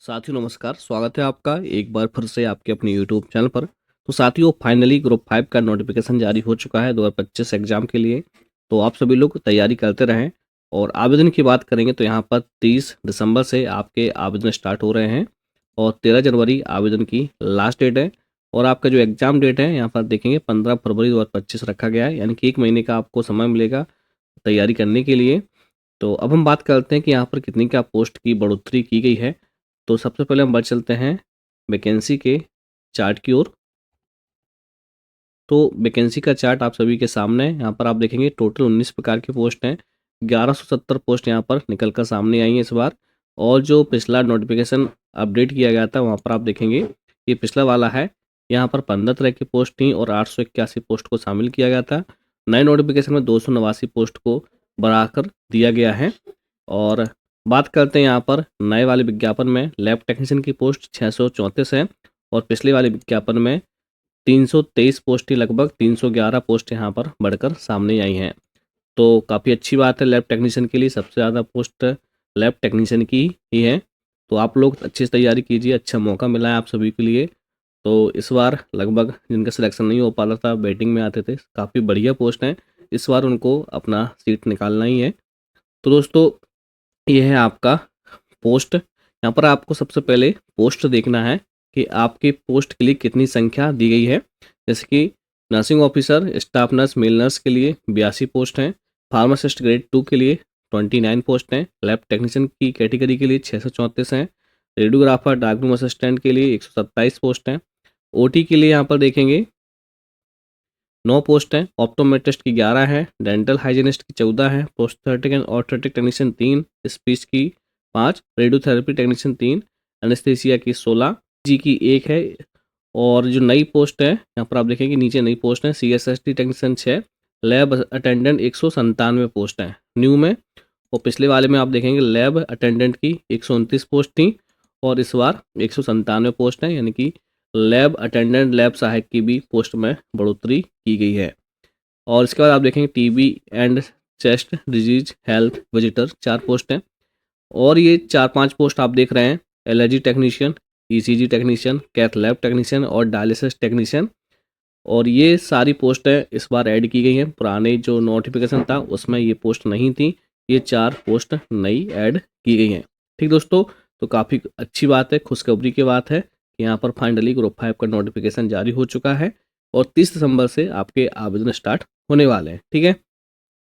साथियों नमस्कार, स्वागत है आपका एक बार फिर से आपके अपने यूट्यूब चैनल पर। तो साथियों फाइनली ग्रुप 5 का नोटिफिकेशन जारी हो चुका है 2025 एग्जाम के लिए। तो आप सभी लोग तैयारी करते रहें। और आवेदन की बात करेंगे तो यहाँ पर 30 दिसंबर से आपके आवेदन स्टार्ट हो रहे हैं और 13 जनवरी आवेदन की लास्ट डेट है। और आपका जो एग्ज़ाम डेट है यहाँ पर देखेंगे 15 फरवरी 2025 रखा गया है, यानी कि 1 महीने का आपको समय मिलेगा तैयारी करने के लिए। तो अब हम बात करते हैं कि यहाँ पर कितनी क्या पोस्ट की बढ़ोतरी की गई है। तो सबसे पहले हम बढ़ चलते हैं वैकेंसी के चार्ट की ओर। तो वैकेंसी का चार्ट आप सभी के सामने है। यहाँ पर आप देखेंगे टोटल 19 प्रकार की पोस्ट हैं। 1170 पोस्ट यहाँ पर निकल कर सामने आई हैं इस बार। और जो पिछला नोटिफिकेशन अपडेट किया गया था वहाँ पर आप देखेंगे ये पिछला वाला है। यहाँ पर 15 तरह की पोस्ट थी और 881 पोस्ट को शामिल किया गया था। नए नोटिफिकेशन में 289 पोस्ट को बढ़ाकर दिया गया है। और बात करते हैं यहाँ पर नए वाले विज्ञापन में लैब टेक्नीशियन की पोस्ट 634 है और पिछले वाले विज्ञापन में 323 पोस्ट ही लगभग 311 पोस्ट यहाँ पर बढ़कर सामने आई हैं। तो काफ़ी अच्छी बात है लैब टेक्नीशियन के लिए, सबसे ज़्यादा पोस्ट लैब टेक्नीशियन की ही है। तो आप लोग अच्छी से तैयारी कीजिए, अच्छा मौका मिला है आप सभी के लिए। तो इस बार लगभग जिनका सिलेक्शन नहीं हो पा रहा था, वेटिंग में आते थे, काफ़ी बढ़िया पोस्ट हैं, इस बार उनको अपना सीट निकालना ही है। तो दोस्तों ये है आपका पोस्ट। यहाँ पर आपको सबसे पहले पोस्ट देखना है कि आपके पोस्ट के लिए कितनी संख्या दी गई है। जैसे कि nursing officer staff nurse male nurse के लिए 82 पोस्ट हैं, फार्मासिस्ट ग्रेड 2 के लिए 29 पोस्ट हैं, लैब टेक्नीशियन की कैटेगरी के लिए 634 हैं, रेडियोग्राफर डार्क रूम असिस्टेंट के लिए 127 पोस्ट हैं, ओटी के लिए यहाँ पर देखेंगे 9 पोस्ट हैं, ऑप्टोमेट्रिस्ट की 11 है, डेंटल हाइजीनिस्ट की 14 है, prosthetic and orthotic technician 3, speech की 5, रेडियोथेरेपी टेक्नीशियन 3, एनेस्थीसिया की 16, जी की 1 है। और जो नई पोस्ट है यहाँ पर आप देखेंगे नीचे नई पोस्ट है CSST technician 6, lab attendant 197 post हैं न्यू में। और पिछले वाले में आप देखेंगे लैब अटेंडेंट की 129 पोस्ट थी और इस बार 197 पोस्ट हैं, यानी कि लैब अटेंडेंट लैब सहायक की भी पोस्ट में बढ़ोतरी की गई है। और इसके बाद आप देखेंगे TB and chest disease health visitor 4 post हैं। और ये 4-5 पोस्ट आप देख रहे हैं allergy technician, ECG technician, cath lab technician और डायलिसिस टेक्नीशियन। और ये सारी पोस्टें इस बार ऐड की गई हैं, पुराने जो नोटिफिकेशन था उसमें ये पोस्ट नहीं थी, ये 4 पोस्ट नई ऐड की गई हैं। ठीक दोस्तों, तो काफ़ी अच्छी बात है, खुशखबरी की बात है कि यहाँ पर फाइनली ग्रुप 5 का नोटिफिकेशन जारी हो चुका है और 30 दिसंबर से आपके आवेदन स्टार्ट होने वाले हैं। ठीक है,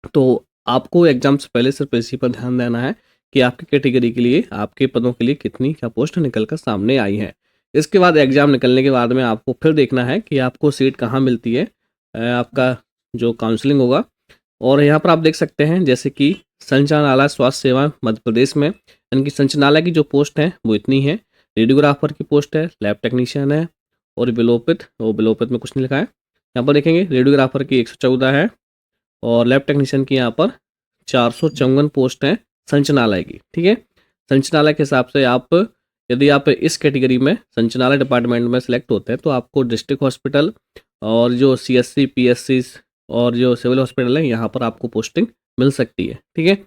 तो आपको एग्जाम से पहले सिर्फ इसी पर ध्यान देना है कि आपकी कैटेगरी के लिए, आपके पदों के लिए कितनी क्या पोस्ट निकल कर सामने आई है। इसके बाद एग्ज़ाम निकलने के बाद में आपको फिर देखना है कि आपको सीट कहाँ मिलती है, आपका जो काउंसलिंग होगा। और यहाँ पर आप देख सकते हैं जैसे कि संचालनालय स्वास्थ्य सेवा मध्य प्रदेश में, यानी कि संचालनालय की जो पोस्ट है वो इतनी है, रेडियोग्राफर की पोस्ट है, लैब टेक्नीशियन है और बिलोपित में कुछ नहीं लिखा है। यहाँ पर देखेंगे रेडियोग्राफर की 114 है और लैब टेक्नीशियन की यहाँ पर 454 पोस्ट हैं संचालनालय की। ठीक है, संचालनालय के हिसाब से आप, यदि आप इस कैटेगरी में संचालनालय डिपार्टमेंट में सेलेक्ट होते हैं तो आपको डिस्ट्रिक्ट हॉस्पिटल और जो CSC PSC और जो सिविल हॉस्पिटल है यहाँ पर आपको पोस्टिंग मिल सकती है। ठीक है,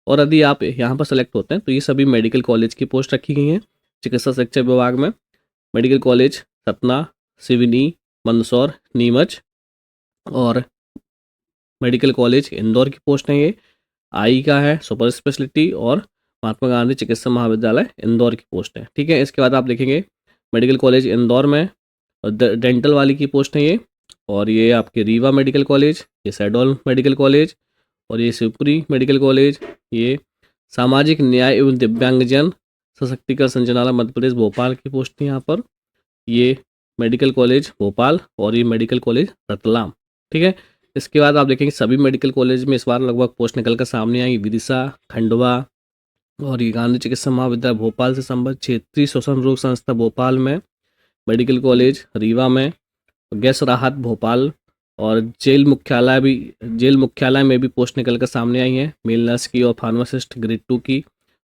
और यदि आप यहाँ पर सेलेक्ट होते हैं तो ये सभी मेडिकल कॉलेज की पोस्ट रखी गई हैं। चिकित्सा शिक्षा विभाग में मेडिकल कॉलेज सतना, सिवनी, मंदसौर, नीमच और मेडिकल कॉलेज इंदौर की पोस्ट है ये। आई का है सुपर स्पेशलिटी और महात्मा गांधी चिकित्सा महाविद्यालय इंदौर की पोस्ट है। ठीक है, इसके बाद आप देखेंगे मेडिकल कॉलेज इंदौर में डेंटल वाली की पोस्ट है ये। और ये आपके रीवा मेडिकल कॉलेज, ये सैडोल मेडिकल कॉलेज और ये शिवपुरी मेडिकल कॉलेज, ये सामाजिक न्याय एवं दिव्यांगजन सशक्तिकरण संचालनालय मध्य प्रदेश भोपाल की पोस्ट थी यहाँ पर, ये मेडिकल कॉलेज भोपाल और ये मेडिकल कॉलेज रतलाम। ठीक है, इसके बाद आप देखेंगे सभी मेडिकल कॉलेज में इस बार लगभग पोस्ट निकल कर सामने आई। विदिशा, खंडवा और ये गांधी चिकित्सा महाविद्यालय भोपाल से संबद्ध क्षेत्रीय श्वसन रोग संस्था भोपाल में, मेडिकल कॉलेज रीवा में, गैस राहत भोपाल और जेल मुख्यालय में भी पोस्ट निकल कर सामने आई हैं, मेल नर्स की और फार्मासिस्ट ग्रेड 2 की।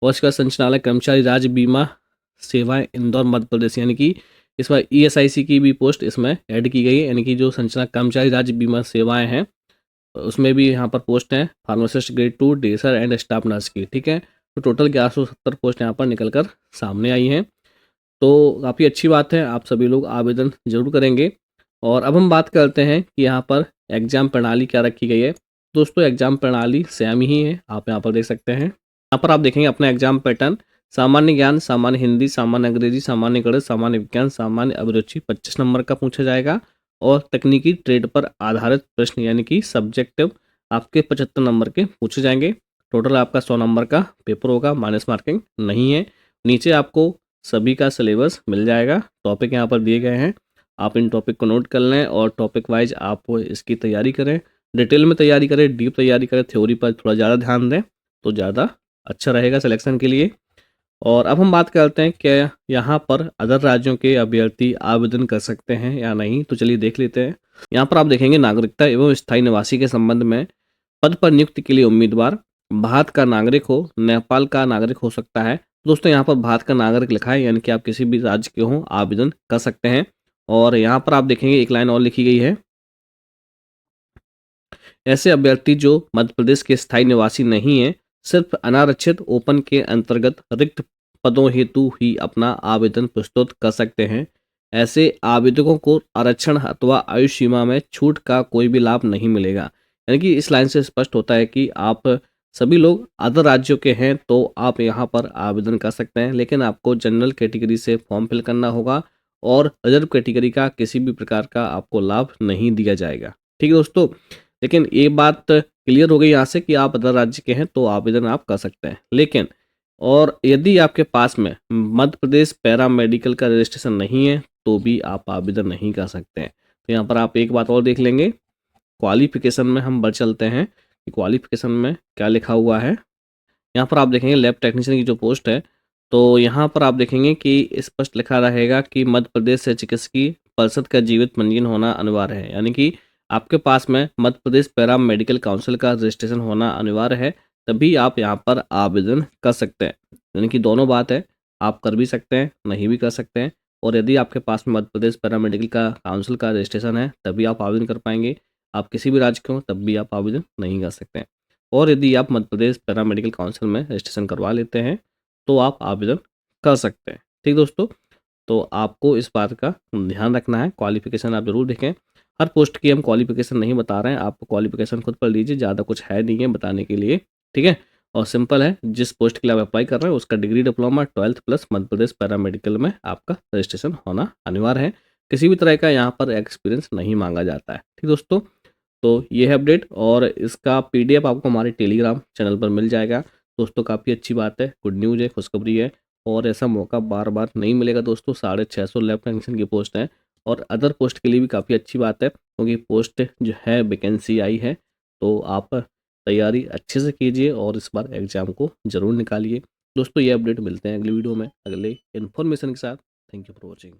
और इसका संचालक कर्मचारी राज्य बीमा सेवाएं इंदौर मध्य प्रदेश, यानी कि इस बार ESIC की भी पोस्ट इसमें ऐड की गई है, यानी कि जो संचालक कर्मचारी राज्य बीमा सेवाएं हैं उसमें भी यहाँ पर पोस्ट हैं pharmacist grade 2 डेसर and staff nurse की। ठीक है, तो टोटल 1170 पोस्ट यहाँ पर निकल कर सामने आई हैं। तो काफ़ी अच्छी बात है, आप सभी लोग आवेदन ज़रूर करेंगे। और अब हम बात करते हैं कि यहाँ पर एग्ज़ाम प्रणाली क्या रखी गई है। दोस्तों एग्ज़ाम प्रणाली सेम ही है, आप यहाँ पर देख सकते हैं। यहाँ पर आप देखेंगे अपना एग्ज़ाम पैटर्न, सामान्य ज्ञान, सामान्य हिंदी, सामान्य अंग्रेजी, सामान्य गणित, सामान्य विज्ञान, सामान्य अभिरुचि 25 नंबर का पूछा जाएगा और तकनीकी ट्रेड पर आधारित प्रश्न यानी कि सब्जेक्टिव आपके 75 नंबर के पूछे जाएंगे। टोटल आपका 100 नंबर का पेपर होगा, माइनस मार्किंग नहीं है। नीचे आपको सभी का सिलेबस मिल जाएगा, टॉपिक यहाँ पर दिए गए हैं, आप इन टॉपिक को नोट कर लें और टॉपिक वाइज आप इसकी तैयारी करें, डिटेल में तैयारी करें, डीप तैयारी करें, थ्योरी पर थोड़ा ज़्यादा ध्यान दें तो ज़्यादा अच्छा रहेगा सिलेक्शन के लिए। और अब हम बात करते हैं क्या यहाँ पर अदर राज्यों के अभ्यर्थी आवेदन कर सकते हैं या नहीं, तो चलिए देख लेते हैं। यहाँ पर आप देखेंगे नागरिकता एवं स्थायी निवासी के संबंध में पद पर नियुक्ति के लिए उम्मीदवार भारत का नागरिक हो, नेपाल का नागरिक हो सकता है। दोस्तों यहाँ पर भारत का नागरिक लिखा है, यानी कि आप किसी भी राज्य के हों आवेदन कर सकते हैं। और यहाँ पर आप देखेंगे एक लाइन और लिखी गई है, ऐसे अभ्यर्थी जो मध्य प्रदेश के स्थायी निवासी नहीं हैं, सिर्फ अनारक्षित ओपन के अंतर्गत रिक्त पदों हेतु ही अपना आवेदन प्रस्तुत कर सकते हैं। ऐसे आवेदकों को आरक्षण अथवा आयु सीमा में छूट का कोई भी लाभ नहीं मिलेगा। यानी कि इस लाइन से स्पष्ट होता है कि आप सभी लोग अदर राज्यों के हैं तो आप यहाँ पर आवेदन कर सकते हैं, लेकिन आपको जनरल कैटेगरी से फॉर्म फिल करना होगा और रिजर्व कैटेगरी का किसी भी प्रकार का आपको लाभ नहीं दिया जाएगा। ठीक है दोस्तों, लेकिन ये बात क्लियर हो गई यहाँ से कि आप अदर राज्य के हैं तो आवेदन आप कर सकते हैं। लेकिन और यदि आपके पास में मध्य प्रदेश पैरा मेडिकल का रजिस्ट्रेशन नहीं है तो भी आप आवेदन नहीं कर सकते हैं। तो यहाँ पर आप एक बात और देख लेंगे, क्वालिफिकेशन में हम बढ़ चलते हैं कि क्वालिफिकेशन में क्या लिखा हुआ है। यहाँ पर आप देखेंगे लैब टेक्नीशियन की जो पोस्ट है, तो यहाँ पर आप देखेंगे कि स्पष्ट लिखा रहेगा कि मध्य प्रदेश से चिकित्सकीय परिषद का जीवित पंजीयन होना अनिवार्य है। यानी कि आपके पास में Madhya Pradesh para medical council का रजिस्ट्रेशन होना अनिवार्य है, तभी आप यहाँ पर आवेदन कर सकते हैं। यानी कि दोनों बात है, आप कर भी सकते हैं, नहीं भी कर सकते हैं। और यदि आपके पास में मध्य प्रदेश पैरा मेडिकल का काउंसिल का रजिस्ट्रेशन है तभी आप आवेदन कर पाएंगे। आप किसी भी राज्य के हों तब भी आप आवेदन नहीं कर सकते हैं। और यदि आप Madhya Pradesh para medical council में रजिस्ट्रेशन करवा लेते हैं तो आप आवेदन कर सकते हैं। ठीक दोस्तों, तो आपको इस बात का ध्यान रखना है, क्वालिफिकेशन आप जरूर देखें। हर पोस्ट की हम क्वालिफिकेशन नहीं बता रहे हैं, आप क्वालिफिकेशन खुद पढ़ लीजिए, ज़्यादा कुछ है नहीं है बताने के लिए। ठीक है, और सिंपल है, जिस पोस्ट के लिए आप अप्लाई कर रहे हैं उसका degree diploma 12th plus Madhya Pradesh para medical में आपका रजिस्ट्रेशन होना अनिवार्य है। किसी भी तरह का यहाँ पर एक्सपीरियंस नहीं मांगा जाता है। ठीक दोस्तों, तो ये है अपडेट और इसका पीडीएफ आपको हमारे टेलीग्राम चैनल पर मिल जाएगा। दोस्तों काफ़ी अच्छी बात है, गुड न्यूज़ है, खुशखबरी है और ऐसा मौका बार बार नहीं मिलेगा दोस्तों। 650 लैब टेक्नीशियन की पोस्ट है और अदर पोस्ट के लिए भी काफ़ी अच्छी बात है, क्योंकि पोस्ट जो है वैकेंसी आई है, तो आप तैयारी अच्छे से कीजिए और इस बार एग्ज़ाम को ज़रूर निकालिए। दोस्तों ये अपडेट मिलते हैं अगली वीडियो में अगले इन्फॉर्मेशन के साथ। Thank you for watching.